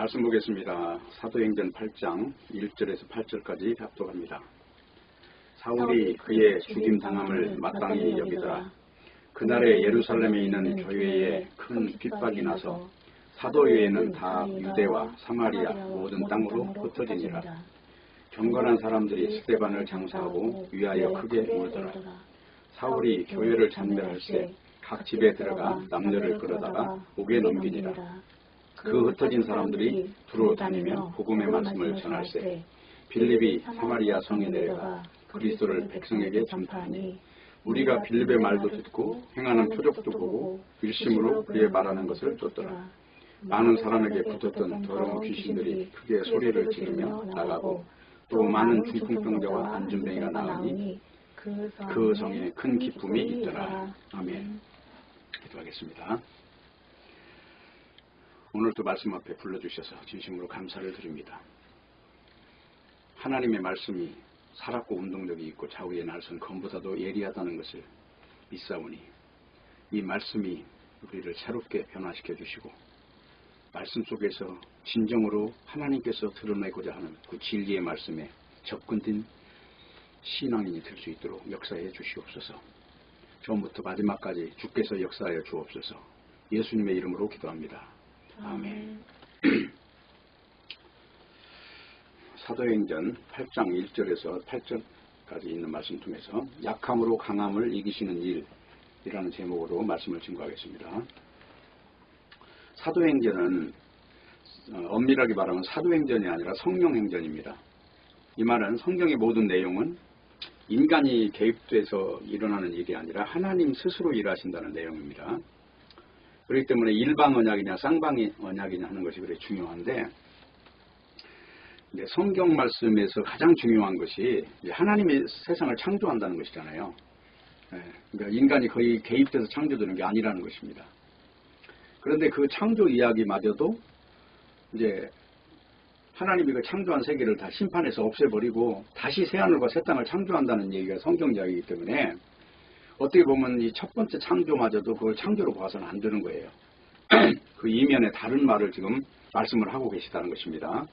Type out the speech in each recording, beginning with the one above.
말씀 보겠습니다. 사도행전 8장 1절에서 8절까지 합독합니다. 사울이 그의 죽임 당함을 마땅히 여기더라. 그날에 예루살렘에 있는 교회에 큰 핍박이 나서 사도회에는 다 유대와 사마리아 모든 땅으로 흩어지니라. 경건한 사람들이 스데반을 장사하고 위하여 크게 울더라. 사울이 교회를 전멸할세 각 집에 들어가 남녀를 끌어다가 옥에 넘기니라. 그 흩어진 사람들이 두루 다니며 복음의 말씀을 전할세 빌립이 사마리아 성에 내려가 그리스도를 백성에게 전파하니 우리가 빌립의 말도 듣고 행하는 표적도 보고 일심으로 그의 말하는 것을 쫓더라. 많은 사람에게 붙었던 더러운 귀신들이 크게 소리를 지르며 나가고 또 많은 중풍병자와 안진뱅이가 나오니 그 성에 큰 기쁨이 있더라. 아멘. 기도하겠습니다. 오늘도 말씀 앞에 불러주셔서 진심으로 감사를 드립니다. 하나님의 말씀이 살았고 운동력이 있고 좌우의 날선 검보다도 예리하다는 것을 믿사오니 이 말씀이 우리를 새롭게 변화시켜 주시고 말씀 속에서 진정으로 하나님께서 드러내고자 하는 그 진리의 말씀에 접근된 신앙인이 될 수 있도록 역사해 주시옵소서. 처음부터 마지막까지 주께서 역사하여 주옵소서. 예수님의 이름으로 기도합니다. 아멘. 사도행전 8장 1절에서 8절까지 있는 말씀 통해서 약함으로 강함을 이기시는 일이라는 제목으로 말씀을 증거하겠습니다. 사도행전은 엄밀하게 말하면 사도행전이 아니라 성령행전입니다. 이 말은 성경의 모든 내용은 인간이 개입돼서 일어나는 일이 아니라 하나님 스스로 일하신다는 내용입니다. 그렇기 때문에 일방 언약이냐 쌍방 언약이냐 하는 것이 그래 중요한데 이제 성경 말씀에서 가장 중요한 것이 하나님이 세상을 창조한다는 것이잖아요. 그러니까 인간이 거의 개입돼서 창조되는 게 아니라는 것입니다. 그런데 그 창조 이야기마저도 이제 하나님이 그 창조한 세계를 다 심판해서 없애버리고 다시 새하늘과 새 땅을 창조한다는 얘기가 성경 이야기이기 때문에 어떻게 보면 이 첫 번째 창조마저도 그걸 창조로 봐서는 안 되는 거예요. 그 이면에 다른 말을 지금 말씀을 하고 계시다는 것입니다.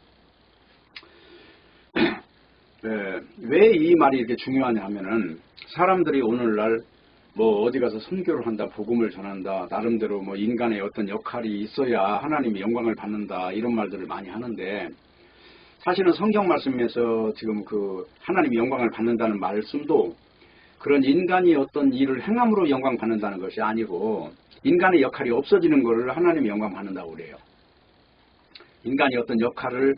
왜 이 말이 이렇게 중요하냐 하면은 사람들이 오늘날 뭐 어디 가서 선교를 한다, 복음을 전한다, 나름대로 뭐 인간의 어떤 역할이 있어야 하나님이 영광을 받는다 이런 말들을 많이 하는데 사실은 성경 말씀에서 지금 그 하나님이 영광을 받는다는 말씀도 그런 인간이 어떤 일을 행함으로 영광 받는다는 것이 아니고 인간의 역할이 없어지는 것을 하나님이 영광 받는다고 그래요. 인간이 어떤 역할을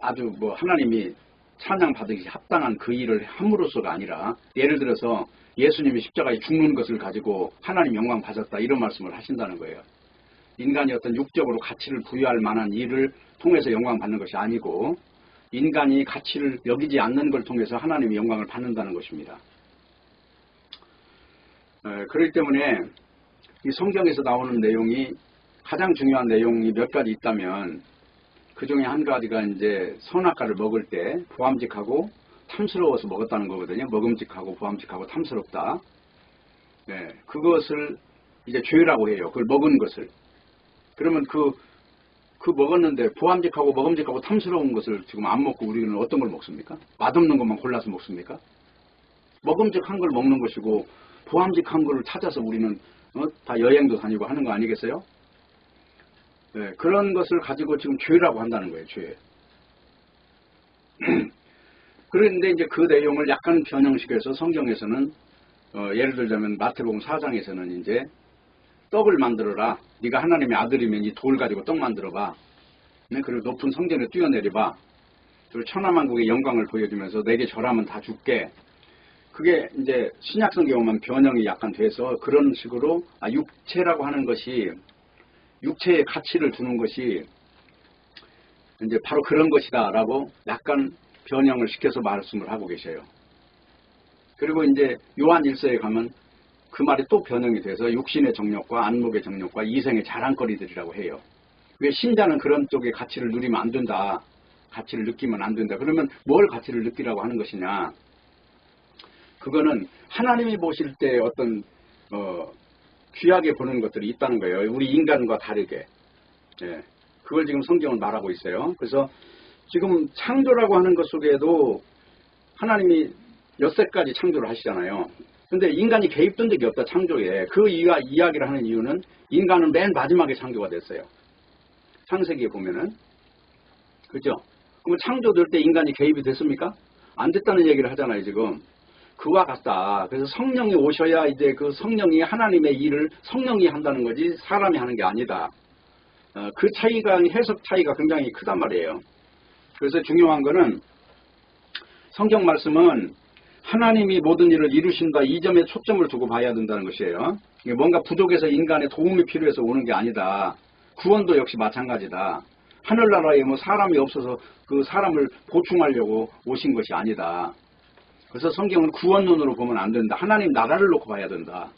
아주 뭐 하나님이 찬양 받으시 합당한 그 일을 함으로써가 아니라 예를 들어서 예수님이 십자가에 죽는 것을 가지고 하나님 영광 받았다 이런 말씀을 하신다는 거예요. 인간이 어떤 육적으로 가치를 부여할 만한 일을 통해서 영광 받는 것이 아니고 인간이 가치를 여기지 않는 걸 통해서 하나님이 영광을 받는다는 것입니다. 그렇기 때문에 이 성경에서 나오는 내용이 가장 중요한 내용이 몇 가지 있다면 그 중에 한 가지가 이제 선악과를 먹을 때 보암직하고 탐스러워서 먹었다는 거거든요. 먹음직하고 보암직하고 탐스럽다. 그것을 이제 죄라고 해요. 그걸 먹은 것을. 그러면 그 먹었는데 보암직하고 먹음직하고 탐스러운 것을 지금 안 먹고 우리는 어떤 걸 먹습니까? 맛없는 것만 골라서 먹습니까? 먹음직한 걸 먹는 것이고 보암직한 걸 찾아서 우리는 다 여행도 다니고 하는 거 아니겠어요? 그런 것을 가지고 지금 죄라고 한다는 거예요. 죄. 그런데 이제 그 내용을 약간 변형시켜서 성경에서는 예를 들자면 마태복음 4장에서는 이제 떡을 만들어라. 네가 하나님의 아들이면 이 돌 가지고 떡 만들어봐. 그리고 높은 성전에 뛰어내려봐. 그리고 천하만국의 영광을 보여주면서 내게 절하면 다 줄게. 그게 이제 신약성경만 변형이 약간 돼서 그런 식으로 육체라고 하는 것이 육체의 가치를 두는 것이 이제 바로 그런 것이다라고 약간 변형을 시켜서 말씀을 하고 계셔요. 그리고 이제 요한 1서에 가면 그 말이 또 변형이 돼서 육신의 정욕과 안목의 정욕과 이생의 자랑거리들이라고 해요. 왜 신자는 그런 쪽의 가치를 누리면 안 된다. 가치를 느끼면 안 된다. 그러면 뭘 가치를 느끼라고 하는 것이냐. 그거는 하나님이 보실 때 어떤 귀하게 보는 것들이 있다는 거예요. 우리 인간과 다르게. 그걸 지금 성경은 말하고 있어요. 그래서 지금 창조라고 하는 것 속에도 하나님이 엿새까지 창조를 하시잖아요. 근데 인간이 개입된 적이 없다, 창조에. 그 이야기를 하는 이유는 인간은 맨 마지막에 창조가 됐어요. 창세기에 보면은. 그죠? 그러면 창조될 때 인간이 개입이 됐습니까? 안 됐다는 얘기를 하잖아요, 지금. 그와 같다. 그래서 성령이 오셔야 이제 그 성령이 하나님의 일을 성령이 한다는 거지 사람이 하는 게 아니다. 그 차이가, 해석 차이가 굉장히 크단 말이에요. 그래서 중요한 거는 성경 말씀은 하나님이 모든 일을 이루신다, 이 점에 초점을 두고 봐야 된다는 것이에요. 뭔가 부족해서 인간의 도움이 필요해서 오는 게 아니다. 구원도 역시 마찬가지다. 하늘나라에 뭐 사람이 없어서 그 사람을 보충하려고 오신 것이 아니다. 그래서 성경은 구원론으로 보면 안 된다. 하나님 나라를 놓고 봐야 된다.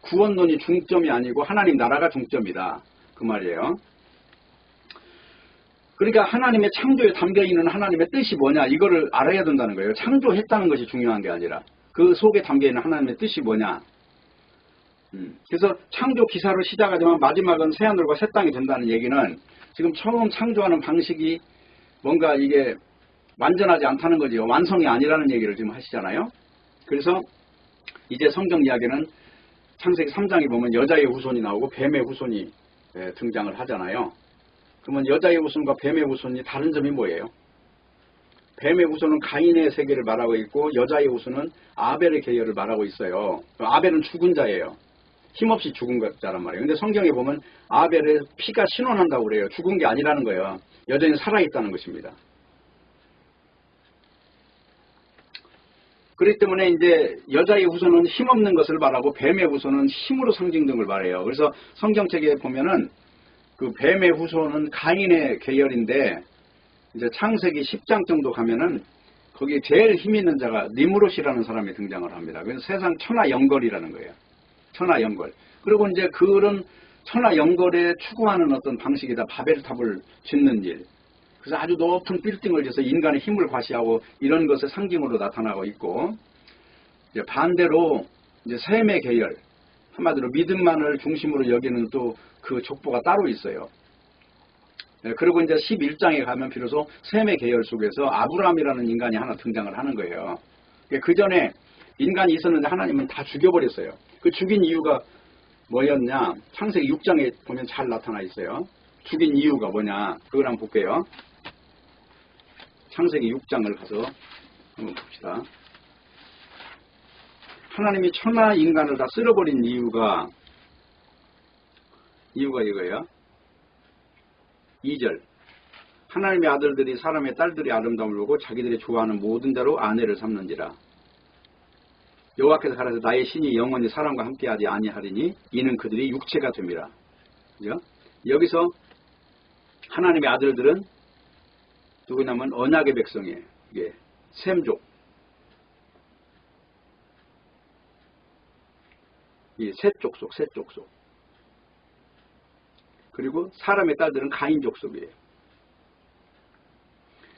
구원론이 중점이 아니고 하나님 나라가 중점이다. 그 말이에요. 그러니까 하나님의 창조에 담겨있는 하나님의 뜻이 뭐냐, 이거를 알아야 된다는 거예요. 창조했다는 것이 중요한 게 아니라 그 속에 담겨있는 하나님의 뜻이 뭐냐. 그래서 창조 기사로 시작하지만 마지막은 새하늘과 새 땅이 된다는 얘기는 지금 처음 창조하는 방식이 뭔가 이게 완전하지 않다는 거죠. 완성이 아니라는 얘기를 지금 하시잖아요. 그래서 이제 성경 이야기는 창세기 3장에 보면 여자의 후손이 나오고 뱀의 후손이 등장을 하잖아요. 그러면 여자의 후손과 뱀의 후손이 다른 점이 뭐예요? 뱀의 후손은 가인의 세계를 말하고 있고 여자의 후손은 아벨의 계열을 말하고 있어요. 아벨은 죽은 자예요. 힘없이 죽은 자란 말이에요. 근데 성경에 보면 아벨의 피가 신원한다고 그래요. 죽은 게 아니라는 거예요. 여전히 살아있다는 것입니다. 그렇기 때문에 이제 여자의 후손은 힘없는 것을 말하고 뱀의 후손은 힘으로 상징된 걸 말해요. 그래서 성경책에 보면은 그 뱀의 후손은 가인의 계열인데 이제 창세기 10장 정도 가면은 거기 제일 힘 있는 자가 니므롯이라는 사람이 등장을 합니다. 그래서 세상 천하영걸이라는 거예요. 천하영걸. 그리고 이제 그런 천하영걸에 추구하는 어떤 방식이다. 바벨탑을 짓는 일. 그래서 아주 높은 빌딩을 지어서 인간의 힘을 과시하고 이런 것의 상징으로 나타나고 있고, 이제 반대로 이제 셈의 계열, 한마디로 믿음만을 중심으로 여기는 또 그 족보가 따로 있어요. 그리고 이제 11장에 가면 비로소 셈의 계열 속에서 아브라함이라는 인간이 하나 등장을 하는 거예요. 그 전에 인간이 있었는데 하나님은 다 죽여버렸어요. 그 죽인 이유가 뭐였냐? 창세기 6장에 보면 잘 나타나 있어요. 죽인 이유가 뭐냐? 그걸 한번 볼게요. 창세기 6장을 가서 한번 봅시다. 하나님이 천하 인간을 다 쓸어버린 이유가 이거예요. 2절. 하나님의 아들들이 사람의 딸들이 아름다움을 보고 자기들이 좋아하는 모든 자로 아내를 삼는지라. 여호와께서 가라사대 나의 신이 영원히 사람과 함께하지 아니하리니 이는 그들이 육체가 됨이라. 그죠? 여기서 하나님의 아들들은 누구냐면 언약의 백성이에요. 이게 셈족. 이 셋족속, 셋족속. 그리고 사람의 딸들은 가인족 속이에요.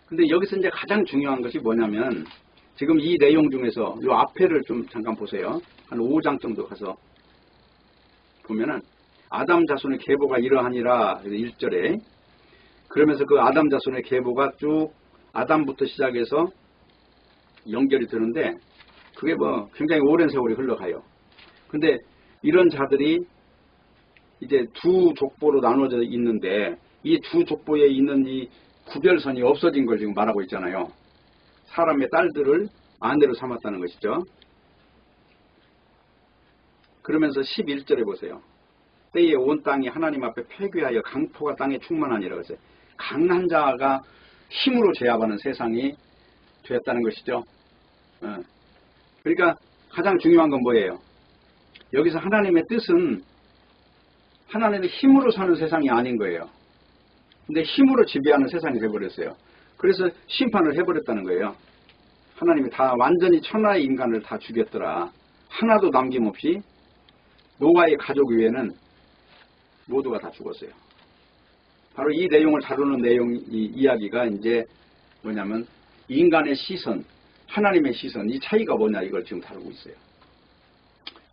근데 여기서 이제 가장 중요한 것이 뭐냐면 지금 이 내용 중에서 요 앞에를 좀 잠깐 보세요. 한 5장 정도 가서 보면은 아담 자손의 계보가 이러하니라 1절에 그러면서 그 아담 자손의 계보가 쭉 아담부터 시작해서 연결이 되는데 그게 뭐 굉장히 오랜 세월이 흘러가요. 근데 이런 자들이 이제 두 족보로 나눠져 있는데 이 두 족보에 있는 이 구별선이 없어진 걸 지금 말하고 있잖아요. 사람의 딸들을 아내로 삼았다는 것이죠. 그러면서 11절에 보세요. 때에 온 땅이 하나님 앞에 폐귀하여 강포가 땅에 충만하니라 그랬어요. 강한 자가 힘으로 제압하는 세상이 되었다는 것이죠. 그러니까 가장 중요한 건 뭐예요? 여기서 하나님의 뜻은 하나님의 힘으로 사는 세상이 아닌 거예요. 근데 힘으로 지배하는 세상이 되어버렸어요. 그래서 심판을 해버렸다는 거예요. 하나님이 다 완전히 천하의 인간을 다 죽였더라. 하나도 남김없이 노아의 가족 외에는 모두가 다 죽었어요. 바로 이 내용을 다루는 이 이야기가 이제 뭐냐면 인간의 시선, 하나님의 시선, 이 차이가 뭐냐 이걸 지금 다루고 있어요.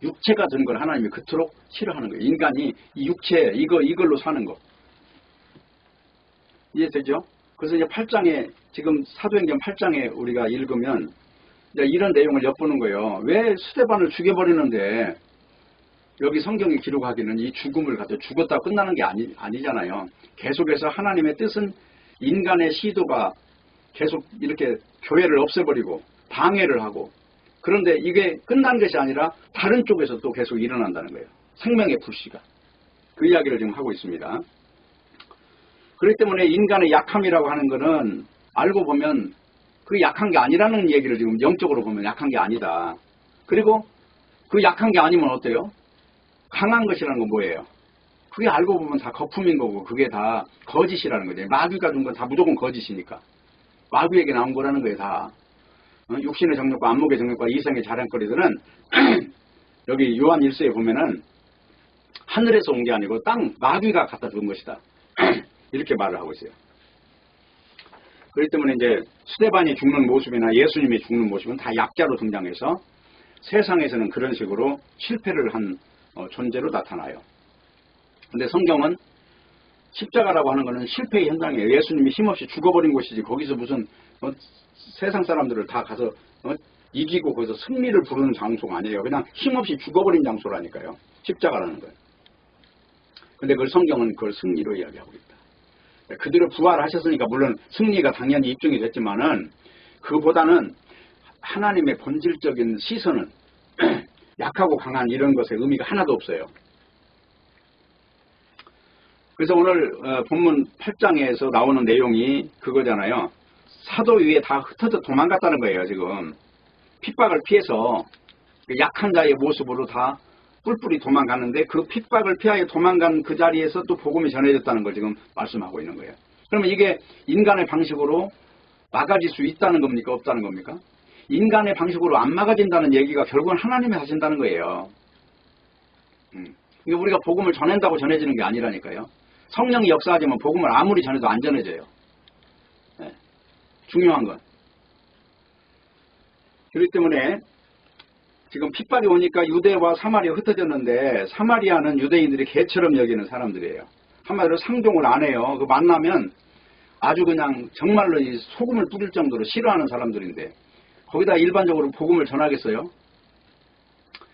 육체가 된 걸 하나님이 그토록 싫어하는 거예요. 인간이 이 육체, 이걸로 사는 거. 이해되죠? 그래서 이제 8장에, 지금 사도행전 8장에 우리가 읽으면 이제 이런 내용을 엿보는 거예요. 왜 스데반을 죽여버리는데 여기 성경이 기록하기는 이 죽음을 가지고 죽었다 끝나는 게 아니잖아요. 계속해서 하나님의 뜻은 인간의 시도가 계속 이렇게 교회를 없애버리고 방해를 하고, 그런데 이게 끝난 것이 아니라 다른 쪽에서 또 계속 일어난다는 거예요. 생명의 불씨가. 그 이야기를 지금 하고 있습니다. 그렇기 때문에 인간의 약함이라고 하는 것은 알고 보면 그 약한 게 아니라는 얘기를 지금 영적으로 보면 약한 게 아니다. 그리고 그 약한 게 아니면 어때요? 강한 것이라는 건 뭐예요? 그게 알고 보면 다 거품인 거고 그게 다 거짓이라는 거죠. 마귀가 준 건 다 무조건 거짓이니까. 마귀에게 나온 거라는 거예요, 다. 육신의 정욕과 안목의 정욕과 이성의 자랑거리들은 여기 요한 1서에 보면은 하늘에서 온 게 아니고 땅 마귀가 갖다 준 것이다. 이렇게 말을 하고 있어요. 그렇기 때문에 이제 스데반이 죽는 모습이나 예수님이 죽는 모습은 다 약자로 등장해서 세상에서는 그런 식으로 실패를 한 존재로 나타나요. 근데 성경은 십자가라고 하는 것은 실패의 현장이에요. 예수님이 힘없이 죽어버린 곳이지 거기서 무슨 세상 사람들을 다 가서 이기고 거기서 승리를 부르는 장소가 아니에요. 그냥 힘없이 죽어버린 장소라니까요. 십자가라는 거예요. 근데 그걸 성경은 그걸 승리로 이야기하고 있다. 그대로 부활하셨으니까 물론 승리가 당연히 입증이 됐지만은 그보다는 하나님의 본질적인 시선은 약하고 강한 이런 것에 의미가 하나도 없어요. 그래서 오늘 본문 8장에서 나오는 내용이 그거잖아요. 사도 위에 다 흩어져 도망갔다는 거예요. 지금 핍박을 피해서 약한 자의 모습으로 다 뿔뿔이 도망갔는데 그 핍박을 피하여 도망간 그 자리에서 또 복음이 전해졌다는 걸 지금 말씀하고 있는 거예요. 그러면 이게 인간의 방식으로 막아질 수 있다는 겁니까? 없다는 겁니까? 인간의 방식으로 안 막아진다는 얘기가 결국은 하나님이 하신다는 거예요. 그러니까 우리가 복음을 전한다고 전해지는 게 아니라니까요. 성령이 역사하지만 복음을 아무리 전해도 안 전해져요. 네. 중요한 건. 그렇기 때문에 지금 핍박이 오니까 유대와 사마리아 흩어졌는데 사마리아는 유대인들이 개처럼 여기는 사람들이에요. 한마디로 상종을 안 해요. 그 만나면 아주 그냥 정말로 이 소금을 뿌릴 정도로 싫어하는 사람들인데 거기다 일반적으로 복음을 전하겠어요?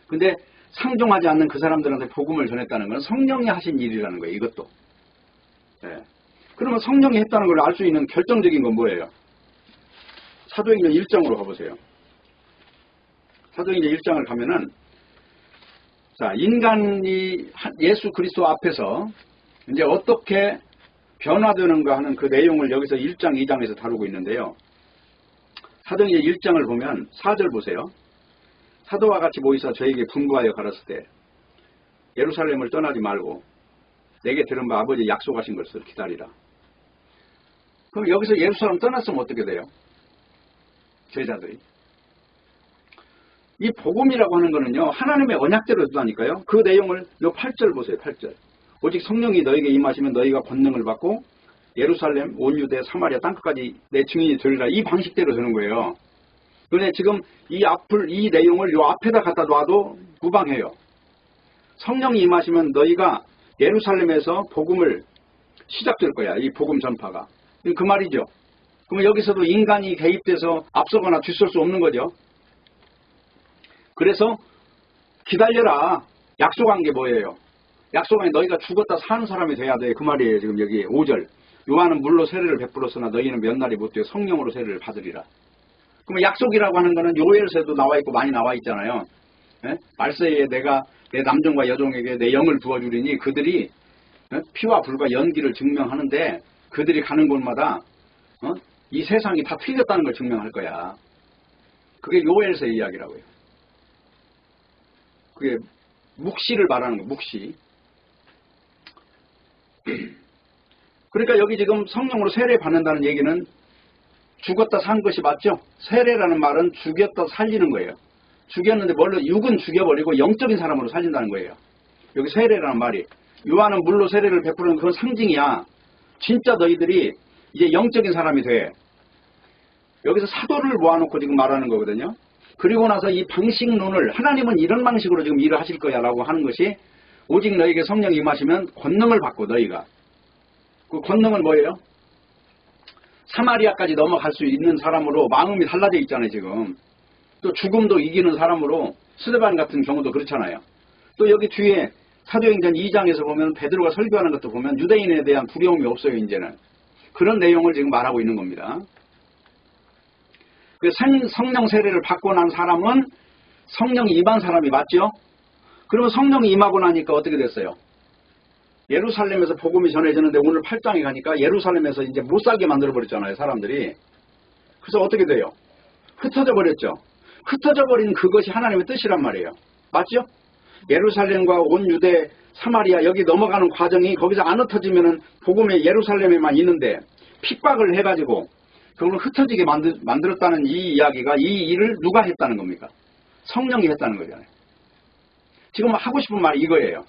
근데 상종하지 않는 그 사람들한테 복음을 전했다는 건 성령이 하신 일이라는 거예요. 이것도. 네. 그러면 성령이 했다는 걸 알 수 있는 결정적인 건 뭐예요? 사도행전 1장으로 가보세요. 사도행전 1장을 가면은 자, 인간이 예수 그리스도 앞에서 이제 어떻게 변화되는가 하는 그 내용을 여기서 1장, 2장에서 다루고 있는데요. 사도행전 1장을 보면 4절 보세요. 사도와 같이 모이사 저에게 분부하여 가랐을 때 예루살렘을 떠나지 말고 내게 들은 바 아버지 약속하신 것을 기다리라. 그럼 여기서 예루살렘 떠났으면 어떻게 돼요? 제자들이. 이 복음이라고 하는 거는요, 하나님의 언약대로 했다니까요. 그 내용을 요 8절 보세요. 8절. 오직 성령이 너에게 임하시면 너희가 권능을 받고 예루살렘, 온 유대, 사마리아 땅끝까지 내 증인이 되리라. 이 방식대로 되는 거예요. 그런데 지금 이 내용을 요 앞에다 갖다 놔도 무방해요. 성령이 임하시면 너희가 예루살렘에서 복음을 시작될 거야. 이 복음 전파가. 그 말이죠. 그러면 여기서도 인간이 개입돼서 앞서거나 뒤설 수 없는 거죠. 그래서 기다려라. 약속한 게 뭐예요? 약속한 게 너희가 죽었다 사는 사람이 돼야 돼. 그 말이에요. 지금 여기 5절. 요한은 물로 세례를 베풀었으나 너희는 몇 날이 못 되어 성령으로 세례를 받으리라. 그러면 약속이라고 하는 거는 요엘서에도 나와 있고 많이 나와 있잖아요. 예? 말세에 내가 내 남종과 여종에게 내 영을 부어주리니 그들이 피와 불과 연기를 증명하는데 그들이 가는 곳마다 이 세상이 다 틀렸다는 걸 증명할 거야. 그게 요엘서의 이야기라고요. 그게 묵시를 말하는 거예요. 묵시. 그러니까 여기 지금 성령으로 세례 받는다는 얘기는 죽었다 산 것이 맞죠? 세례라는 말은 죽였다 살리는 거예요. 죽였는데 뭘로 육은 죽여버리고 영적인 사람으로 살린다는 거예요. 여기 세례라는 말이. 요한은 물로 세례를 베푸는 그건 상징이야. 진짜 너희들이 이제 영적인 사람이 돼. 여기서 사도를 모아놓고 지금 말하는 거거든요. 그리고 나서 이 방식론을 하나님은 이런 방식으로 지금 일을 하실 거야 라고 하는 것이 오직 너에게 성령이 임하시면 권능을 받고 너희가 그 권능은 뭐예요? 사마리아까지 넘어갈 수 있는 사람으로 마음이 달라져 있잖아요, 지금. 또 죽음도 이기는 사람으로 스데반 같은 경우도 그렇잖아요. 또 여기 뒤에 사도행전 2장에서 보면 베드로가 설교하는 것도 보면 유대인에 대한 두려움이 없어요, 이제는. 그런 내용을 지금 말하고 있는 겁니다. 그 성령 세례를 받고 난 사람은 성령이 임한 사람이 맞죠? 그러면 성령이 임하고 나니까 어떻게 됐어요? 예루살렘에서 복음이 전해지는데 오늘 8장에 가니까 예루살렘에서 이제 못 살게 만들어버렸잖아요, 사람들이. 그래서 어떻게 돼요? 흩어져 버렸죠. 흩어져 버린 그것이 하나님의 뜻이란 말이에요. 맞죠? 예루살렘과 온 유대, 사마리아 여기 넘어가는 과정이 거기서 안 흩어지면은 복음의 예루살렘에만 있는데 핍박을 해가지고 그걸 흩어지게 만들었다는 이 이야기가 이 일을 누가 했다는 겁니까? 성령이 했다는 거잖아요. 지금 하고 싶은 말이 이거예요.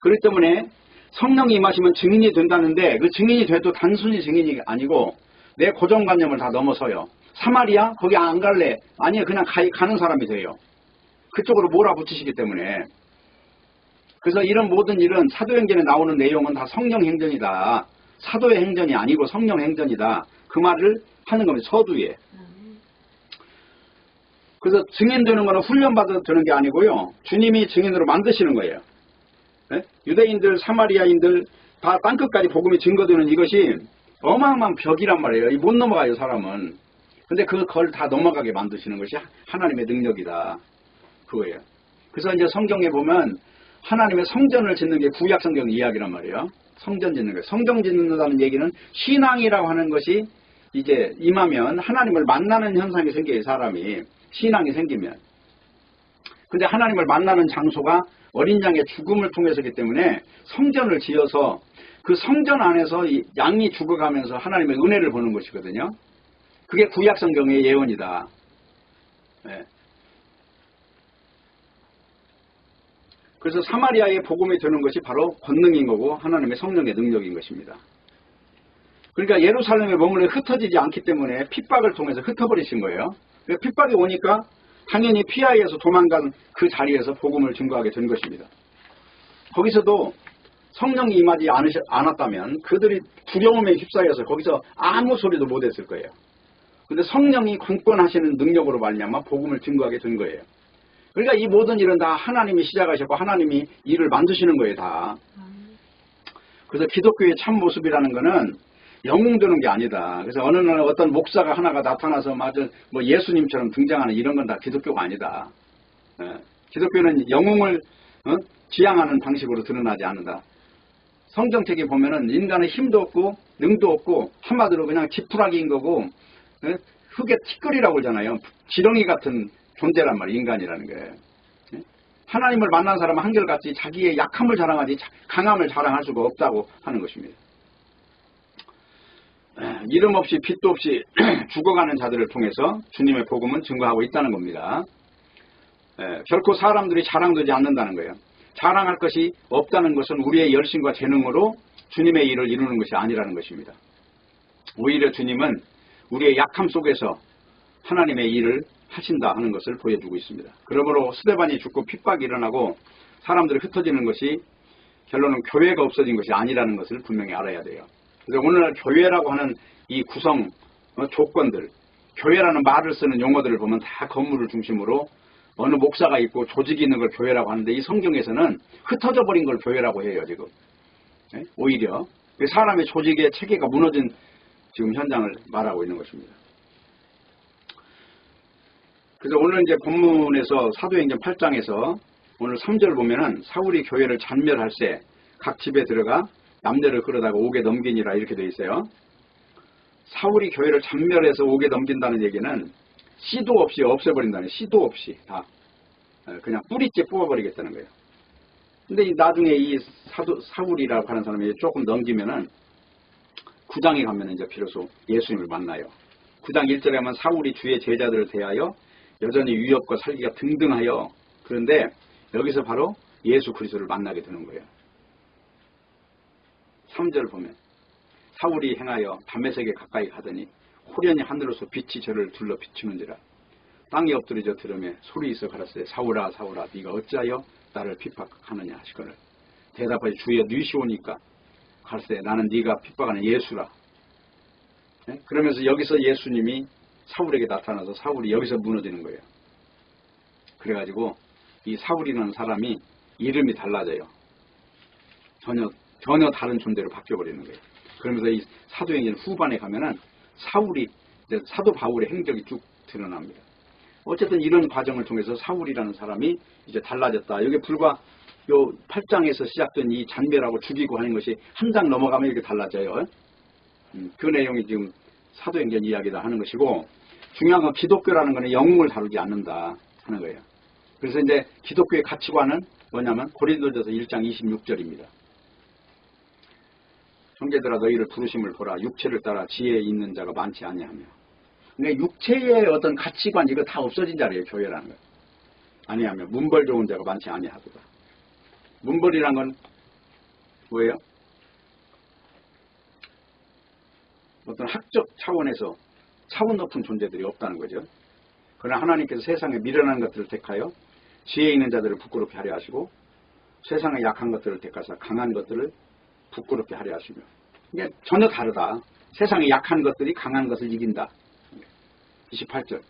그렇기 때문에 성령이 임하시면 증인이 된다는데 그 증인이 돼도 단순히 증인이 아니고 내 고정관념을 다 넘어서요. 사마리아? 거기 안 갈래? 아니요, 그냥 가는 사람이 돼요. 그쪽으로 몰아붙이시기 때문에. 그래서 이런 모든 일은 사도행전에 나오는 내용은 다 성령 행전이다. 사도의 행전이 아니고 성령 행전이다. 그 말을 하는 겁니다. 서두에. 그래서 증인되는 거는 훈련받아도 되는 게 아니고요. 주님이 증인으로 만드시는 거예요. 네? 유대인들, 사마리아인들 다 땅끝까지 복음이 증거되는 이것이 어마어마한 벽이란 말이에요. 못 넘어가요, 사람은. 근데 그걸 다 넘어가게 만드시는 것이 하나님의 능력이다. 그거예요. 그래서 이제 성경에 보면 하나님의 성전을 짓는 게 구약 성경 이야기란 말이에요. 성전 짓는 거예요. 성전 짓는다는 얘기는 신앙이라고 하는 것이 이제 임하면 하나님을 만나는 현상이 생겨요, 사람이. 신앙이 생기면. 근데 하나님을 만나는 장소가 어린 양의 죽음을 통해서이기 때문에 성전을 지어서 그 성전 안에서 양이 죽어가면서 하나님의 은혜를 보는 것이거든요. 그게 구약 성경의 예언이다. 네. 그래서 사마리아의 복음이 되는 것이 바로 권능인 거고 하나님의 성령의 능력인 것입니다. 그러니까 예루살렘에 머물러 흩어지지 않기 때문에 핍박을 통해서 흩어버리신 거예요. 핍박이 오니까 당연히 피하에서 도망간 그 자리에서 복음을 증거하게 된 것입니다. 거기서도 성령이 임하지 않았다면 그들이 두려움에 휩싸여서 거기서 아무 소리도 못했을 거예요. 그런데 성령이 권권하시는 능력으로 말미암아 복음을 증거하게 된 거예요. 그러니까 이 모든 일은 다 하나님이 시작하셨고 하나님이 일을 만드시는 거예요, 다. 그래서 기독교의 참 모습이라는 거는 영웅되는 게 아니다. 그래서 어느 날 어떤 목사가 하나가 나타나서 맞아 뭐 예수님처럼 등장하는 이런 건 다 기독교가 아니다. 기독교는 영웅을 지향하는 방식으로 드러나지 않는다. 성경책에 보면은 인간의 힘도 없고 능도 없고 한마디로 그냥 지푸라기인 거고 흙의 티끌이라고 그러잖아요. 지렁이 같은 존재란 말이에요. 인간이라는 게. 하나님을 만난 사람은 한결같이 자기의 약함을 자랑하지 강함을 자랑할 수가 없다고 하는 것입니다. 이름 없이 빛도 없이 죽어가는 자들을 통해서 주님의 복음은 증거하고 있다는 겁니다. 결코 사람들이 자랑되지 않는다는 거예요. 자랑할 것이 없다는 것은 우리의 열심과 재능으로 주님의 일을 이루는 것이 아니라는 것입니다. 오히려 주님은 우리의 약함 속에서 하나님의 일을 하신다 하는 것을 보여주고 있습니다. 그러므로 스데반이 죽고 핍박이 일어나고 사람들이 흩어지는 것이 결론은 교회가 없어진 것이 아니라는 것을 분명히 알아야 돼요. 그래서 오늘날 교회라고 하는 이 구성 조건들, 교회라는 말을 쓰는 용어들을 보면 다 건물을 중심으로 어느 목사가 있고 조직이 있는 걸 교회라고 하는데 이 성경에서는 흩어져 버린 걸 교회라고 해요, 지금. 오히려 사람의 조직의 체계가 무너진 지금 현장을 말하고 있는 것입니다. 그래서 오늘 이제 본문에서 사도행전 8장에서 오늘 3절 보면은 사울이 교회를 잔멸할세 각 집에 들어가 남녀를 끌어다가 옥에 넘기니라 이렇게 되어 있어요. 사울이 교회를 잔멸해서 옥에 넘긴다는 얘기는 씨도 없이 없애버린다는, 씨도 없이 다 그냥 뿌리째 뽑아버리겠다는 거예요. 근데 나중에 이 사울이라고 하는 사람이 조금 넘기면은 9장에 가면 이제 비로소 예수님을 만나요. 9장 1절에 하면 사울이 주의 제자들을 대하여 여전히 위협과 살기가 등등하여, 그런데 여기서 바로 예수 그리스도를 만나게 되는 거예요. 3절 보면 사울이 행하여 다메섹에 가까이 가더니 호련히 하늘로서 빛이 저를 둘러 비추는지라 땅에 엎드려져 들으며 소리 있어 가라사대 사울아 사울아 네가 어찌하여 나를 핍박하느냐 하시거늘 대답하여 주여 뉘시오니까 가라사대 나는 네가 핍박하는 예수라. 예? 그러면서 여기서 예수님이 사울에게 나타나서 사울이 여기서 무너지는 거예요. 그래가지고 이 사울이라는 사람이 이름이 달라져요. 전혀 다른 존재로 바뀌어버리는 거예요. 그러면서 이 사도행전 후반에 가면은 사울이, 이제 사도 바울의 행적이 쭉 드러납니다. 어쨌든 이런 과정을 통해서 사울이라는 사람이 이제 달라졌다. 여기 불과 요 8장에서 시작된 이 잔멸하고 죽이고 하는 것이 한 장 넘어가면 이렇게 달라져요. 그 내용이 지금 사도행전 이야기다 하는 것이고, 중요한 건 기독교라는 것은 영웅을 다루지 않는다 하는 거예요. 그래서 이제 기독교의 가치관은 뭐냐면 고린도전서 1장 26절입니다. 형제들아 너희를 부르심을 보라. 육체를 따라 지혜에 있는 자가 많지 아니하며. 그러니까 육체의 어떤 가치관 이거 다 없어진 자리예요. 교회라는 거. 아니하며 문벌 좋은 자가 많지 아니하도다. 문벌이란 건 뭐예요? 어떤 학적 차원에서 차원 높은 존재들이 없다는 거죠. 그러나 하나님께서 세상에 미련한 것들을 택하여 지혜 있는 자들을 부끄럽게 하려 하시고 세상에 약한 것들을 택하사 강한 것들을 부끄럽게 하려 하시며. 이게 전혀 다르다. 세상에 약한 것들이 강한 것을 이긴다. 28절.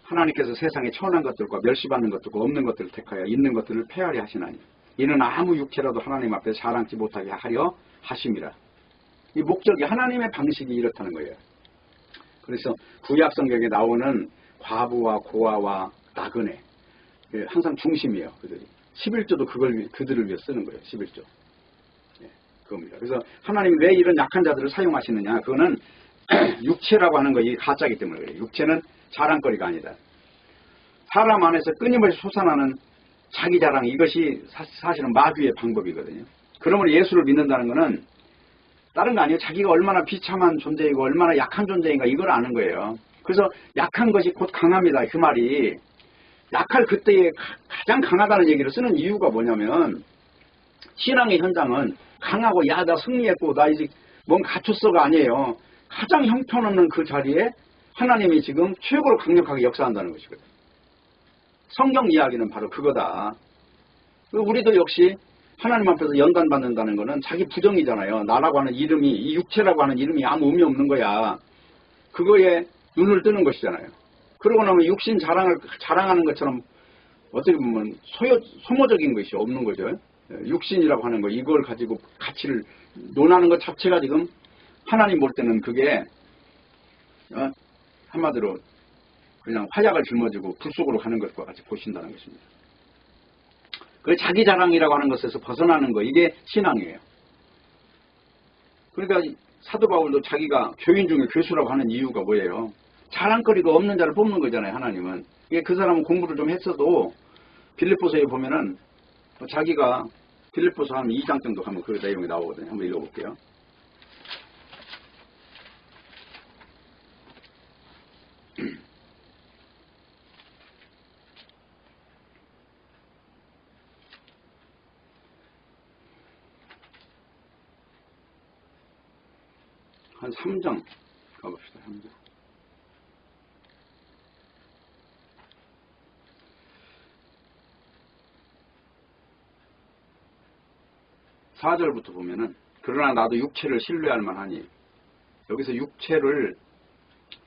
하나님께서 세상에 천한 것들과 멸시받는 것들과 없는 것들을 택하여 있는 것들을 폐하려 하시나니 이는 아무 육체라도 하나님 앞에 자랑치 못하게 하려 하심이라. 이 목적이 하나님의 방식이 이렇다는 거예요. 그래서 구약 성경에 나오는 과부와 고아와 나그네 항상 중심이에요. 그들이 11조도 그들을 위해 쓰는 거예요. 11조. 그겁니다. 그래서 하나님이 왜 이런 약한 자들을 사용하시느냐? 그거는 육체라고 하는 거 이게 가짜이기 때문에 그래요. 육체는 자랑거리가 아니다. 사람 안에서 끊임없이 솟아나는 자기 자랑, 이것이 사실은 마귀의 방법이거든요. 그러므로 예수를 믿는다는 것은 다른 거 아니에요. 자기가 얼마나 비참한 존재이고 얼마나 약한 존재인가 이걸 아는 거예요. 그래서 약한 것이 곧 강합니다. 그 말이 약할 그때에 가장 강하다는 얘기를 쓰는 이유가 뭐냐면 신앙의 현장은 강하고 야 나 승리했고 나 이제 뭔가 갖췄어가 아니에요. 가장 형편없는 그 자리에 하나님이 지금 최고로 강력하게 역사한다는 것이거든요. 성경 이야기는 바로 그거다. 우리도 역시 하나님 앞에서 연단받는다는 것은 자기 부정이잖아요. 나라고 하는 이름이, 이 육체라고 하는 이름이 아무 의미 없는 거야. 그거에 눈을 뜨는 것이잖아요. 그러고 나면 육신 자랑하는 것처럼 어떻게 보면 소모적인 것이 없는 거죠. 육신이라고 하는 거, 이걸 가지고 가치를 논하는 것 자체가 지금 하나님 볼 때는 그게 한마디로 그냥 화약을 짊어지고 불 속으로 가는 것과 같이 보신다는 것입니다. 그 자기 자랑이라고 하는 것에서 벗어나는 거, 이게 신앙이에요. 그러니까 사도 바울도 자기가 교인 중에 교수라고 하는 이유가 뭐예요? 자랑거리가 없는 자를 뽑는 거잖아요. 하나님은. 이게 그 사람은 공부를 좀 했어도 빌립보서에 보면은 자기가 빌립보서 한 2장 정도 가면 그 내용이 나오거든요. 한번 읽어볼게요. 한 3장 가봅시다. 3장. (4절부터) 보면은 그러나 나도 육체를 신뢰할 만하니, 여기서 육체를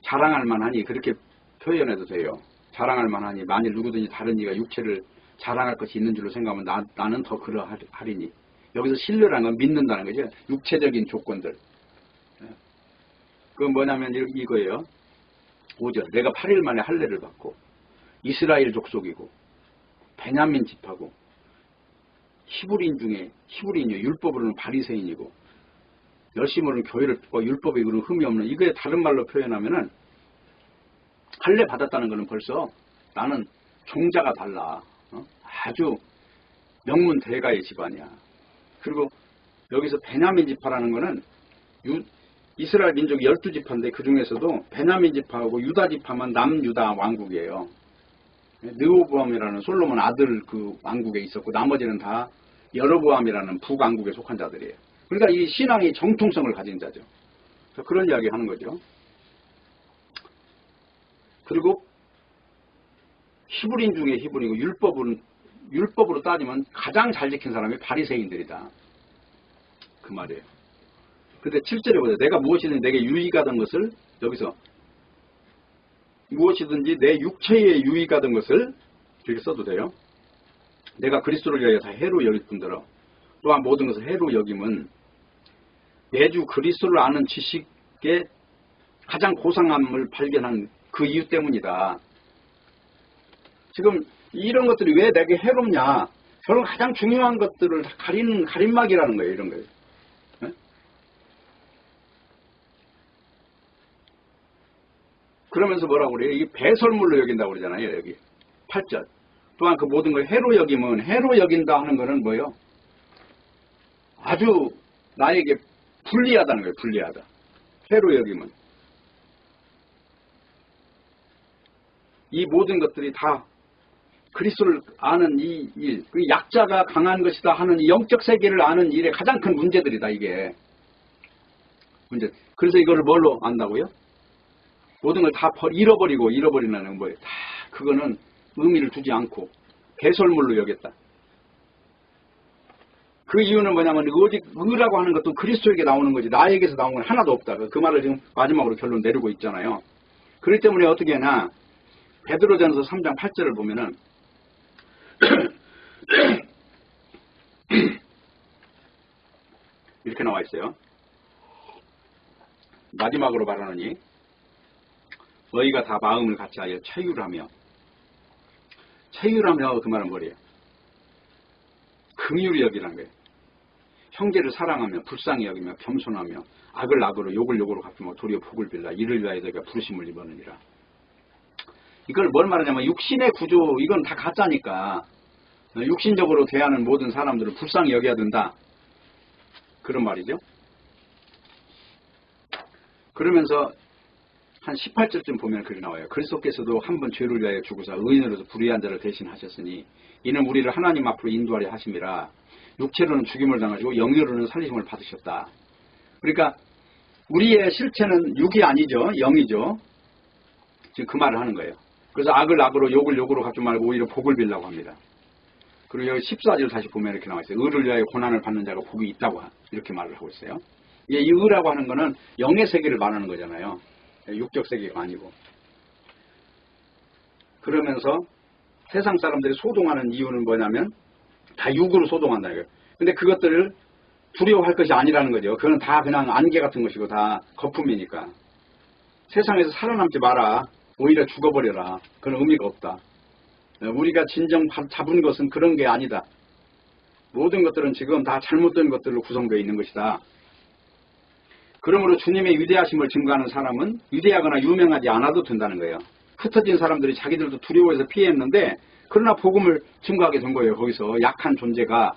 자랑할 만하니 그렇게 표현해도 돼요. 자랑할 만하니 만일 누구든지 다른 이가 육체를 자랑할 것이 있는 줄로 생각하면 나는 더 그러하리니. 여기서 신뢰라는 건 믿는다는 거죠. 육체적인 조건들. 그건 뭐냐면 이거예요. 5절. 내가 8일 만에 할례를 받고 이스라엘 족속이고 베냐민 집하고 히브리인 중에 히브리인이요. 율법으로는 바리새인이고 열심으로는 교회를 율법에 이거는 흠이 없는, 이거에 다른 말로 표현하면은 할례 받았다는 것은 벌써 나는 종자가 달라. 아주 명문 대가의 집안이야. 그리고 여기서 베냐민 지파라는 것은 이스라엘 민족이 12지파인데 그 중에서도 베냐민 지파하고 유다 지파만 남유다 왕국이에요. 느호보암이라는 솔로몬 아들 그 왕국에 있었고 나머지는 다 여로보암이라는 북왕국에 속한 자들이에요. 그러니까 이 신앙이 정통성을 가진 자죠. 그런 이야기 하는 거죠. 그리고 히브리인 중에 히브리고 율법으로 따지면 가장 잘 지킨 사람이 바리새인들이다. 그 말이에요. 근데 7절에 보세요. 내가 무엇이든 내게 유익하던 것을, 여기서 무엇이든지 내 육체에 유익하던 것을 이렇게 써도 돼요. 내가 그리스도를 위하여 다 해로 여길 뿐더러 또한 모든 것을 해로 여김은 매주 그리스도를 아는 지식의 가장 고상함을 발견한 그 이유 때문이다. 지금 이런 것들이 왜 내게 해롭냐? 저는 가장 중요한 것들을 가리는 가림막이라는 거예요. 이런 거예요. 네? 그러면서 뭐라고 그래요? 이게 배설물로 여긴다고 그러잖아요. 여기 8절. 또한 그 모든 걸 해로 여김은, 해로 여긴다 하는 거는 뭐예요? 아주 나에게 불리하다는 거예요. 불리하다. 해로 여김은. 이 모든 것들이 다 그리스도를 아는 이 일, 그 약자가 강한 것이다 하는 이 영적 세계를 아는 일의 가장 큰 문제들이다, 이게. 문제. 그래서 이거를 뭘로 안다고요? 모든 걸 다 잃어버리는 건 뭐예요? 다 그거는 의미를 두지 않고 배설물로 여겼다. 그 이유는 뭐냐면 오직 의라고 하는 것도 그리스도에게 나오는 거지 나에게서 나오는 건 하나도 없다. 그 말을 지금 마지막으로 결론 내리고 있잖아요. 그렇기 때문에 어떻게 하나 베드로전서 3장 8절을 보면은 이렇게 나와 있어요. 마지막으로 말하노니 너희가 다 마음을 같이하여 체휼하며 그 말은 뭐래요? 긍휼히 여기라는 거예요. 형제를 사랑하며 불쌍히 여기며 겸손하며 악을 악으로 욕을 욕으로 갚으며 도리어 복을 빌라 이를 위하여 너희가 부르심을 입었느니라. 이걸 뭘 말하냐면 육신의 구조 이건 다 가짜니까 육신적으로 대하는 모든 사람들을 불쌍히 여겨야 된다. 그런 말이죠. 그러면서 한 18절쯤 보면 그렇게 나와요. 그리스도께서도 한 번 죄를 위하여 죽으사 의인으로서 불의한 자를 대신하셨으니 이는 우리를 하나님 앞으로 인도하려 하심이라. 육체로는 죽임을 당하시고 영으로는 살리심을 받으셨다. 그러니까 우리의 실체는 육이 아니죠. 영이죠. 지금 그 말을 하는 거예요. 그래서 악을 악으로 욕을 욕으로 갚지 말고 오히려 복을 빌라고 합니다. 그리고 여기 14절 다시 보면 이렇게 나와 있어요. 의를 위하여 고난을 받는 자가 복이 있다고 이렇게 말을 하고 있어요. 이 의라고 하는 거는 영의 세계를 말하는 거잖아요. 육적 세계가 아니고. 그러면서 세상 사람들이 소동하는 이유는 뭐냐면 다 육으로 소동한다 이거예요. 근데 그것들을 두려워할 것이 아니라는 거죠. 그건 다 그냥 안개 같은 것이고 다 거품이니까. 세상에서 살아남지 마라. 오히려 죽어버려라. 그런 의미가 없다. 우리가 진정 잡은 것은 그런 게 아니다. 모든 것들은 지금 다 잘못된 것들로 구성되어 있는 것이다. 그러므로 주님의 위대하심을 증거하는 사람은 위대하거나 유명하지 않아도 된다는 거예요. 흩어진 사람들이 자기들도 두려워해서 피했는데 그러나 복음을 증거하게 된 거예요. 거기서 약한 존재가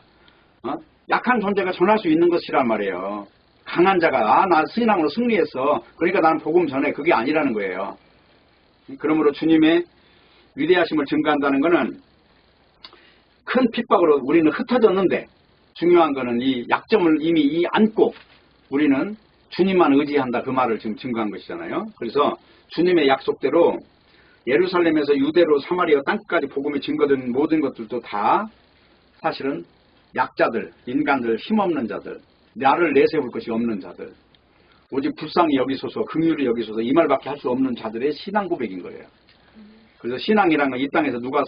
전할 수 있는 것이란 말이에요. 강한 자가 나 신앙으로 승리했어. 그러니까 나는 복음 전해. 그게 아니라는 거예요. 그러므로 주님의 위대하심을 증거한다는 것은 큰 핍박으로 우리는 흩어졌는데 중요한 것은 이 약점을 이미 안고 우리는 주님만 의지한다. 그 말을 지금 증거한 것이잖아요. 그래서 주님의 약속대로 예루살렘에서 유대로 사마리아 땅까지 복음이 증거된 모든 것들도 다 사실은 약자들, 인간들, 힘없는 자들, 나를 내세울 것이 없는 자들, 오직 불쌍히 여기소서, 긍휼히 여기소서 이 말밖에 할 수 없는 자들의 신앙 고백인 거예요. 그래서 신앙이라는 건 이 땅에서 누가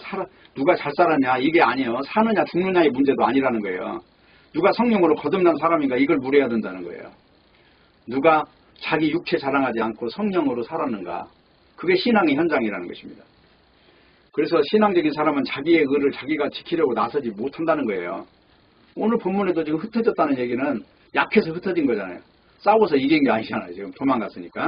잘 살았냐 이게 아니에요. 사느냐 죽느냐의 문제도 아니라는 거예요. 누가 성령으로 거듭난 사람인가 이걸 물어야 된다는 거예요. 누가 자기 육체 자랑하지 않고 성령으로 살았는가. 그게 신앙의 현장이라는 것입니다. 그래서 신앙적인 사람은 자기의 의를 자기가 지키려고 나서지 못한다는 거예요. 오늘 본문에도 지금 흩어졌다는 얘기는 약해서 흩어진 거잖아요. 싸워서 이긴 게 아니잖아요. 지금 도망갔으니까.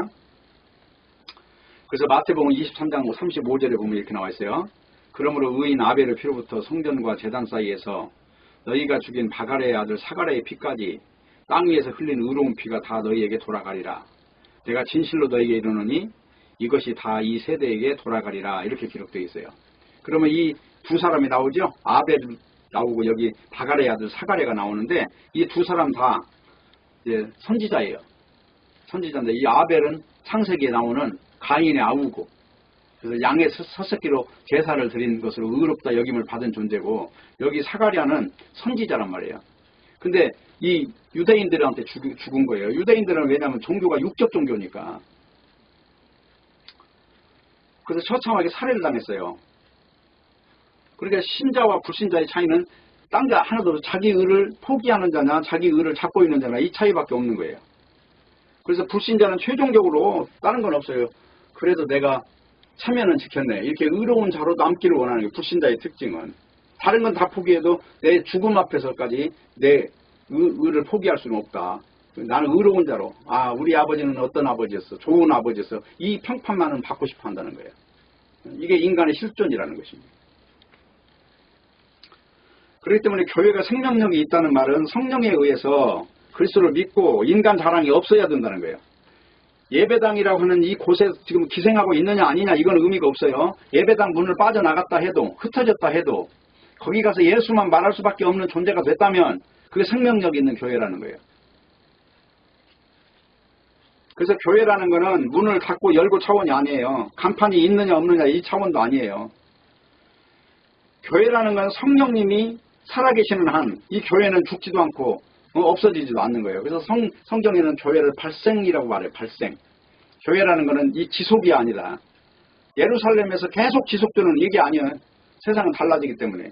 그래서 마태복음 23장 35절에 보면 이렇게 나와 있어요. 그러므로 의인 아벨의 피로부터 성전과 제단 사이에서 너희가 죽인 바갈의 아들 사가랴의 피까지 땅 위에서 흘린 의로운 피가 다 너희에게 돌아가리라. 내가 진실로 너희에게 이르노니 이것이 다 이 세대에게 돌아가리라. 이렇게 기록되어 있어요. 그러면 이 두 사람이 나오죠. 아벨 나오고 여기 바갈의 아들 사가랴가 나오는데 이 두 사람 다 이제 선지자예요. 선지자인데 이 아벨은 창세기에 나오는 가인의 아우고 그래서 양의 서석기로 제사를 드린 것으로 의롭다 여김을 받은 존재고 여기 사가랴는 선지자란 말이에요. 근데 이 유대인들한테 죽은 거예요. 유대인들은 왜냐하면 종교가 육적 종교니까. 그래서 처참하게 살해를 당했어요. 그러니까 신자와 불신자의 차이는 딴 게 하나도 없어요. 자기 의를 포기하는 자냐 자기 의를 잡고 있는 자냐 이 차이밖에 없는 거예요. 그래서 불신자는 최종적으로 다른 건 없어요. 그래도 내가 체면은 지켰네. 이렇게 의로운 자로 남기를 원하는 거예요. 불신자의 특징은. 다른 건 다 포기해도 내 죽음 앞에서까지 내 의를 포기할 수는 없다. 나는 의로운 자로. 아, 우리 아버지는 어떤 아버지였어. 좋은 아버지였어. 이 평판만은 받고 싶어 한다는 거예요. 이게 인간의 실존이라는 것입니다. 그렇기 때문에 교회가 생명력이 있다는 말은 성령에 의해서 그리스도를 믿고 인간 자랑이 없어야 된다는 거예요. 예배당이라고 하는 이 곳에 지금 기생하고 있느냐 아니냐 이건 의미가 없어요. 예배당 문을 빠져나갔다 해도 흩어졌다 해도 거기 가서 예수만 말할 수밖에 없는 존재가 됐다면 그게 생명력 있는 교회라는 거예요. 그래서 교회라는 거는 문을 닫고 열고 차원이 아니에요. 간판이 있느냐 없느냐 이 차원도 아니에요. 교회라는 건 성령님이 살아계시는 한 이 교회는 죽지도 않고 없어지지도 않는 거예요. 그래서 성경에는 교회를 발생이라고 말해요. 발생. 교회라는 거는 이 지속이 아니다. 예루살렘에서 계속 지속되는 이게 아니에요. 세상은 달라지기 때문에.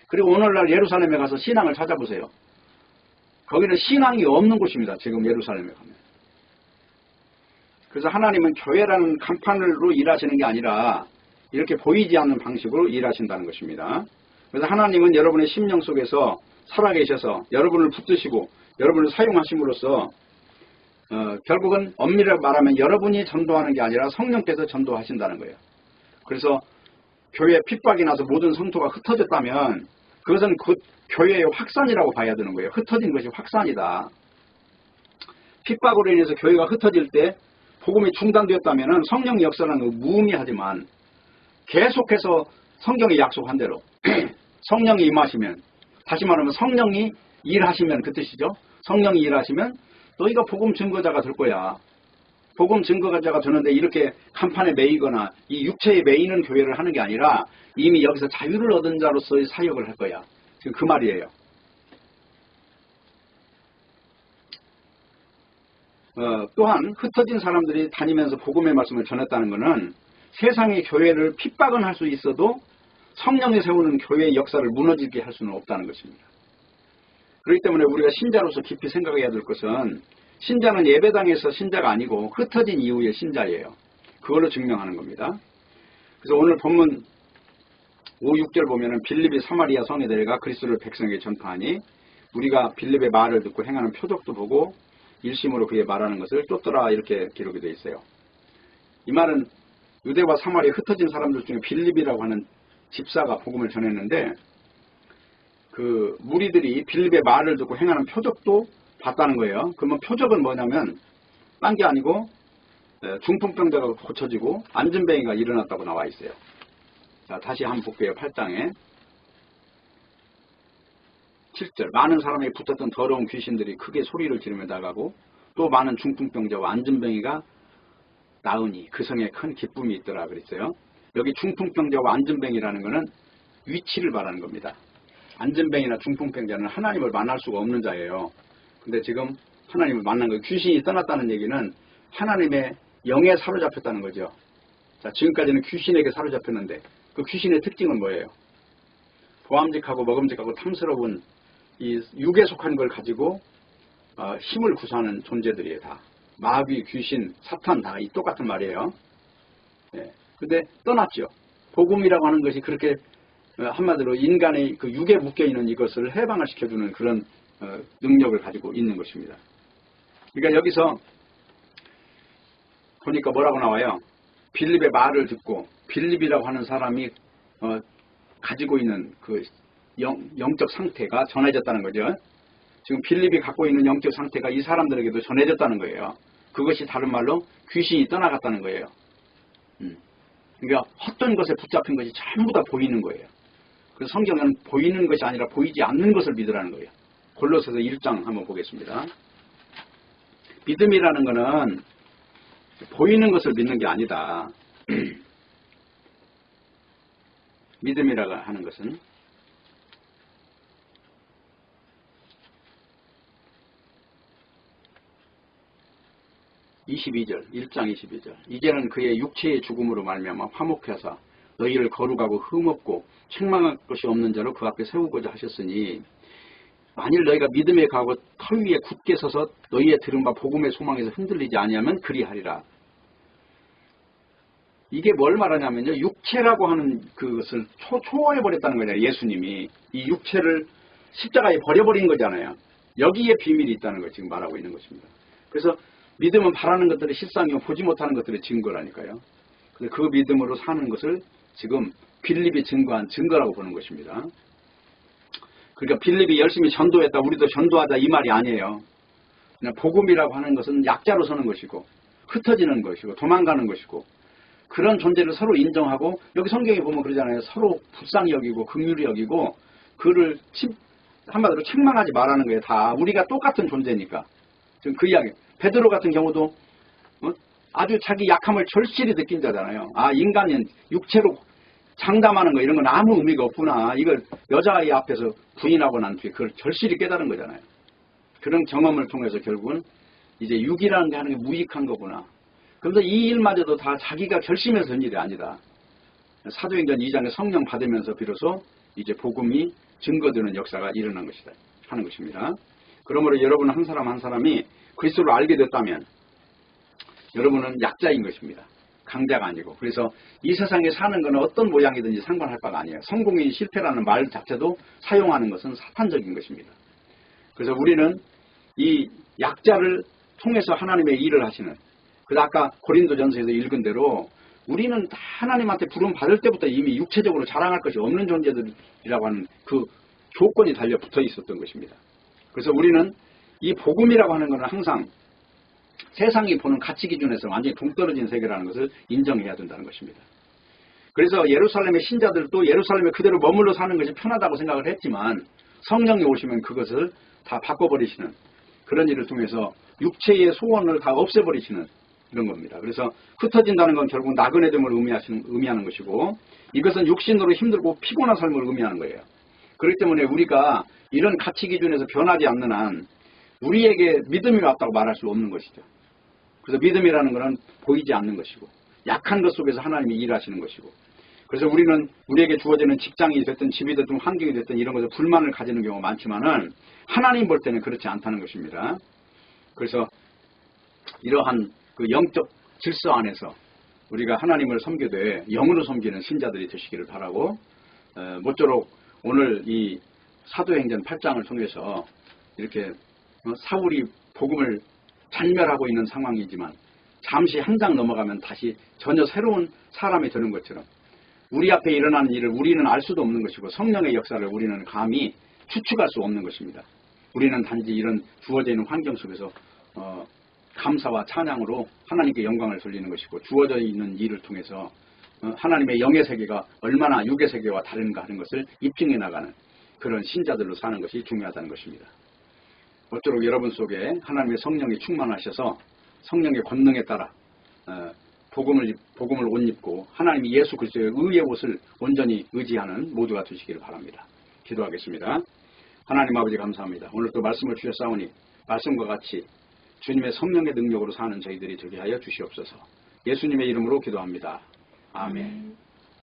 그리고 오늘날 예루살렘에 가서 신앙을 찾아보세요. 거기는 신앙이 없는 곳입니다. 지금 예루살렘에 가면. 그래서 하나님은 교회라는 간판으로 일하시는 게 아니라 이렇게 보이지 않는 방식으로 일하신다는 것입니다. 그래서 하나님은 여러분의 심령 속에서 살아계셔서 여러분을 붙드시고 여러분을 사용하심으로써 결국은 엄밀히 말하면 여러분이 전도하는 게 아니라 성령께서 전도하신다는 거예요. 그래서 교회에 핍박이 나서 모든 성도가 흩어졌다면 그것은 그 교회의 확산이라고 봐야 되는 거예요. 흩어진 것이 확산이다. 핍박으로 인해서 교회가 흩어질 때 복음이 중단되었다면 성령의 역사는 무의미하지만 계속해서 성경이 약속한 대로 성령이 임하시면 다시 말하면 성령이 일하시면 그 뜻이죠. 성령이 일하시면 너희가 복음 증거자가 될 거야. 복음 증거자가 되는데 이렇게 간판에 매이거나 이 육체에 매이는 교회를 하는 게 아니라 이미 여기서 자유를 얻은 자로서의 사역을 할 거야. 지금 그 말이에요. 또한 흩어진 사람들이 다니면서 복음의 말씀을 전했다는 것은 세상의 교회를 핍박은 할 수 있어도 성령이 세우는 교회의 역사를 무너지게 할 수는 없다는 것입니다. 그렇기 때문에 우리가 신자로서 깊이 생각해야 될 것은 신자는 예배당에서 신자가 아니고 흩어진 이후의 신자예요. 그걸로 증명하는 겁니다. 그래서 오늘 본문 5, 6절 보면은 빌립이 사마리아 성에 내려가 그리스도를 백성에게 전파하니 우리가 빌립의 말을 듣고 행하는 표적도 보고 일심으로 그의 말하는 것을 쫓더라 이렇게 기록이 되어 있어요. 이 말은 유대와 사마리아 흩어진 사람들 중에 빌립이라고 하는 집사가 복음을 전했는데 그 무리들이 빌립의 말을 듣고 행하는 표적도 봤다는 거예요. 그러면 표적은 뭐냐면 딴 게 아니고 중풍병자가 고쳐지고 안진뱅이가 일어났다고 나와 있어요. 자, 다시 한번 볼게요. 8장에 7절 많은 사람이 붙었던 더러운 귀신들이 크게 소리를 지르며 나가고 또 많은 중풍병자와 안진뱅이가 나으니 그 성에 큰 기쁨이 있더라 그랬어요. 여기 중풍병자와 안진뱅이라는 것은 위치를 말하는 겁니다. 안진뱅이나 중풍병자는 하나님을 만날 수가 없는 자예요. 근데 지금 하나님을 만난 거예요. 귀신이 떠났다는 얘기는 하나님의 영에 사로잡혔다는 거죠. 자, 지금까지는 귀신에게 사로잡혔는데 그 귀신의 특징은 뭐예요? 보암직하고 먹음직하고 탐스러운 이 육에 속한 걸 가지고 힘을 구사하는 존재들이에요. 다. 마귀, 귀신, 사탄 다 이 똑같은 말이에요. 예. 근데 떠났죠. 복음이라고 하는 것이 그렇게 한마디로 인간의 그 육에 묶여있는 이것을 해방을 시켜주는 그런 능력을 가지고 있는 것입니다. 그러니까 여기서 보니까 뭐라고 나와요? 빌립의 말을 듣고 빌립이라고 하는 사람이 가지고 있는 그 영적 상태가 전해졌다는 거죠. 지금 빌립이 갖고 있는 영적 상태가 이 사람들에게도 전해졌다는 거예요. 그것이 다른 말로 귀신이 떠나갔다는 거예요. 그러니까 헛된 것에 붙잡힌 것이 전부 다 보이는 거예요. 그래서 성경은 보이는 것이 아니라 보이지 않는 것을 믿으라는 거예요. 골로새서 1장 한번 보겠습니다. 믿음이라는 것은 보이는 것을 믿는 게 아니다. 믿음이라고 하는 것은 22절, 1장 22절. 이제는 그의 육체의 죽음으로 말미암아 화목하사 너희를 거룩하고 흠없고 책망할 것이 없는 자로 그 앞에 세우고자 하셨으니 만일 너희가 믿음에 가고 털 위에 굳게 서서 너희의 들은 바 복음의 소망에서 흔들리지 아니하면 그리하리라. 이게 뭘 말하냐면요. 육체라고 하는 그것을 초월해버렸다는 거잖아요. 예수님이. 이 육체를 십자가에 버려버린 거잖아요. 여기에 비밀이 있다는 걸 지금 말하고 있는 것입니다. 그래서 믿음은 바라는 것들의 실상이요 보지 못하는 것들의 증거라니까요. 그래서 그 믿음으로 사는 것을 지금 빌립이 증거한 증거라고 보는 것입니다. 그러니까 빌립이 열심히 전도했다, 우리도 전도하자 이 말이 아니에요. 그냥 복음이라고 하는 것은 약자로 서는 것이고 흩어지는 것이고 도망가는 것이고 그런 존재를 서로 인정하고 여기 성경에 보면 그러잖아요. 서로 불쌍히 여기고 긍휼히 여기고 그를 한마디로 책망하지 말라는 거예요. 다 우리가 똑같은 존재니까. 지금 그 이야기. 베드로 같은 경우도 아주 자기 약함을 절실히 느낀 자잖아요. 아, 인간은 육체로 장담하는 거 이런 건 아무 의미가 없구나. 이걸 여자아이 앞에서 부인하고 난 뒤에 그걸 절실히 깨달은 거잖아요. 그런 경험을 통해서 결국은 이제 육이라는 게 하는 게 무익한 거구나. 그런데 이 일마저도 다 자기가 결심해서 한 일이 아니다. 사도행전 2장에 성령 받으면서 비로소 이제 복음이 증거되는 역사가 일어난 것이다 하는 것입니다. 그러므로 여러분 한 사람 한 사람이 그리스도를 알게 됐다면 여러분은 약자인 것입니다. 강자가 아니고. 그래서 이 세상에 사는 것은 어떤 모양이든지 상관할 바가 아니에요. 성공이 실패라는 말 자체도 사용하는 것은 사탄적인 것입니다. 그래서 우리는 이 약자를 통해서 하나님의 일을 하시는, 그래서 아까 고린도전서에서 읽은 대로 우리는 다 하나님한테 부름 받을 때부터 이미 육체적으로 자랑할 것이 없는 존재들이라고 하는 그 조건이 달려 붙어 있었던 것입니다. 그래서 우리는 이 복음이라고 하는 것은 항상 세상이 보는 가치 기준에서 완전히 동떨어진 세계라는 것을 인정해야 된다는 것입니다. 그래서 예루살렘의 신자들도 예루살렘에 그대로 머물러 사는 것이 편하다고 생각을 했지만 성령이 오시면 그것을 다 바꿔버리시는 그런 일을 통해서 육체의 소원을 다 없애버리시는 이런 겁니다. 그래서 흩어진다는 건 결국 나그네됨을 의미하는 것이고 이것은 육신으로 힘들고 피곤한 삶을 의미하는 거예요. 그렇기 때문에 우리가 이런 가치 기준에서 변하지 않는 한 우리에게 믿음이 왔다고 말할 수 없는 것이죠. 그래서 믿음이라는 것은 보이지 않는 것이고 약한 것 속에서 하나님이 일하시는 것이고 그래서 우리는 우리에게 주어지는 직장이 됐든 집이 됐든 환경이 됐든 이런 것에 불만을 가지는 경우가 많지만은 하나님 볼 때는 그렇지 않다는 것입니다. 그래서 이러한 그 영적 질서 안에서 우리가 하나님을 섬기되 영으로 섬기는 신자들이 되시기를 바라고 모쪼록 오늘 이 사도행전 8장을 통해서 이렇게 사울이 복음을 잔멸하고 있는 상황이지만 잠시 한 장 넘어가면 다시 전혀 새로운 사람이 되는 것처럼 우리 앞에 일어나는 일을 우리는 알 수도 없는 것이고 성령의 역사를 우리는 감히 추측할 수 없는 것입니다. 우리는 단지 이런 주어져 있는 환경 속에서 감사와 찬양으로 하나님께 영광을 돌리는 것이고 주어져 있는 일을 통해서 하나님의 영의 세계가 얼마나 육의 세계와 다른가 하는 것을 입증해 나가는 그런 신자들로 사는 것이 중요하다는 것입니다. 모쪼록 여러분 속에 하나님의 성령이 충만하셔서 성령의 권능에 따라 복음을 옷 입고 하나님이 예수 그리스도의 의의 옷을 온전히 의지하는 모두가 되시기를 바랍니다. 기도하겠습니다. 하나님 아버지 감사합니다. 오늘 또 말씀을 주셨사오니 말씀과 같이 주님의 성령의 능력으로 사는 저희들이 되게 하여 주시옵소서. 예수님의 이름으로 기도합니다. 아멘.